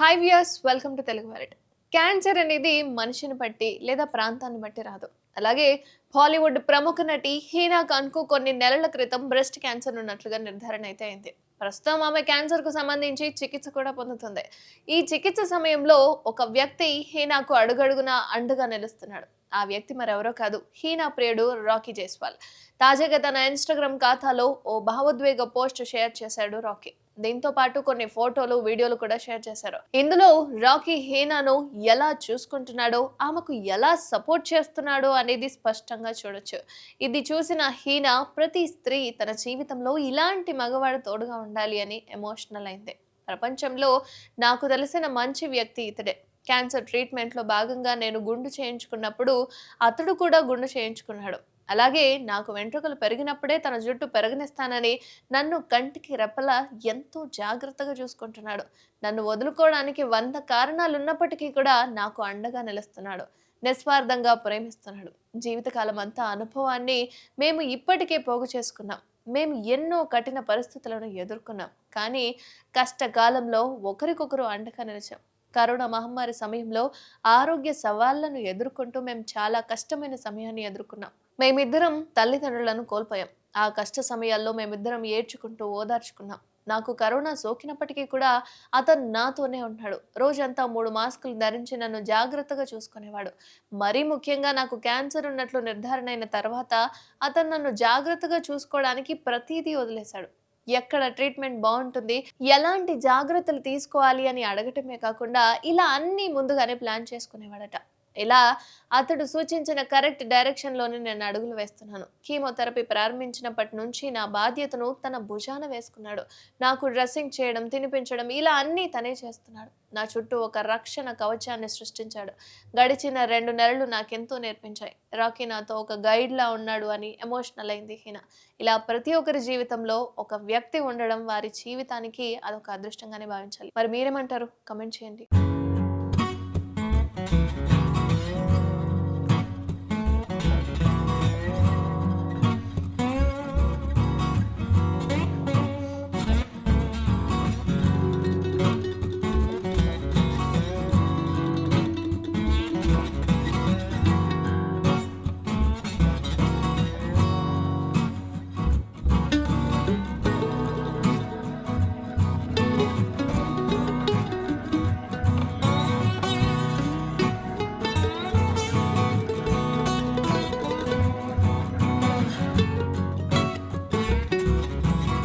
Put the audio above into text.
Hi viewers, welcome to Telugu world. Cancer అనేది మనిషిని బట్టి లేదా ప్రాంతాన్ని బట్టి రాదు. అలాగే బాలీవుడ్ ప్రముఖ నటి హీనా ఖాన్కు కొన్ని నెలల క్రితం బ్రెస్ట్ క్యాన్సర్ ఉన్నట్లుగా నిర్ధారణ అయితే అయింది. ప్రస్తుతం ఆమె క్యాన్సర్కు సంబంధించి చికిత్స కూడా పొందుతుంది. ఈ చికిత్స సమయంలో ఒక వ్యక్తి హీనాకు అడుగడుగునా అండగా నిలుస్తున్నాడు. ఆ వ్యక్తి మరెవరో కాదు, హీనా ప్రియుడు రాకీ జైస్వాల్. తాజాగా తన ఇన్స్టాగ్రామ్ ఖాతాలో ఓ భావోద్వేగ పోస్ట్ షేర్ చేశాడు రాకీ. దీంతో పాటు కొన్ని ఫోటోలు, వీడియోలు కూడా షేర్ చేశారు. ఇందులో రాకీ హీనాను ఎలా చూసుకుంటున్నాడో, ఆమెకు ఎలా సపోర్ట్ చేస్తున్నాడో అనేది స్పష్టంగా చూడొచ్చు. ఇది చూసిన హీనా ప్రతి స్త్రీ తన జీవితంలో ఇలాంటి మగవాడు తోడుగా ఉండాలి అని ఎమోషనల్ అయింది. ప్రపంచంలో నాకు తెలిసిన మంచి వ్యక్తి ఇతడే. క్యాన్సర్ ట్రీట్మెంట్లో భాగంగా నేను గుండు చేయించుకున్నప్పుడు అతడు కూడా గుండు చేయించుకున్నాడు. అలాగే నాకు వెంట్రుకలు పెరిగినప్పుడే తన జుట్టు పెరగనిస్తానని నన్ను కంటికి రెప్పలా ఎంతో జాగ్రత్తగా చూసుకుంటున్నాడు. నన్ను వదులుకోవడానికి 100 కారణాలున్నప్పటికీ కూడా నాకు అండగా నిలుస్తున్నాడు. నిస్వార్థంగా ప్రేమిస్తున్నాడు. జీవితకాలం అంతా అనుభవాన్ని మేము ఇప్పటికే పోగు చేసుకున్నాం. మేము ఎన్నో కఠిన పరిస్థితులను ఎదుర్కొన్నాం. కానీ కష్టకాలంలో ఒకరికొకరు అండగా నిలిచాం. కరోనా మహమ్మారి సమయంలో ఆరోగ్య సవాళ్లను ఎదుర్కొంటూ మేము చాలా కష్టమైన సమయాన్ని ఎదుర్కొన్నాం. మేమిద్దరం తల్లిదండ్రులను కోల్పోయాం. ఆ కష్ట సమయాల్లో మేమిద్దరం ఏడ్చుకుంటూ ఓదార్చుకున్నాం. నాకు కరోనా సోకినప్పటికీ కూడా అతను నాతోనే ఉన్నాడు. రోజంతా 3 మాస్కులు ధరించి నన్ను జాగ్రత్తగా చూసుకునేవాడు. మరీ ముఖ్యంగా నాకు క్యాన్సర్ ఉన్నట్లు నిర్ధారణ అయిన తర్వాత అతను నన్ను జాగ్రత్తగా చూసుకోవడానికి ప్రతిదీ వదిలేశాడు. ఎక్కడ ట్రీట్మెంట్ బాగుంటుంది, ఎలాంటి జాగ్రత్తలు తీసుకోవాలి అని అడగటమే కాకుండా ఇలా అన్నీ ముందుగానే ప్లాన్ చేసుకునేవాడట. ఇలా అతడు సూచించిన కరెక్ట్ డైరెక్షన్లోనే నేను అడుగులు వేస్తున్నాను. కీమోథెరపీ ప్రారంభించినప్పటి నుంచి నా బాధ్యతను తన భుజాన వేసుకున్నాడు. నాకు డ్రెస్సింగ్ చేయడం, తినిపించడం ఇలా అన్నీ తనే చేస్తున్నాడు. నా చుట్టూ ఒక రక్షణ కవచాన్ని సృష్టించాడు. గడిచిన 2 నెలలు నాకెంతో నేర్పించాయి. రాకీ నాతో ఒక గైడ్లా ఉన్నాడు అని ఎమోషనల్ అయింది హీనా. ఇలా ప్రతి ఒక్కరి జీవితంలో ఒక వ్యక్తి ఉండడం వారి జీవితానికి అదొక అదృష్టంగానే భావించాలి. మరి మీరేమంటారు? కమెంట్ చేయండి.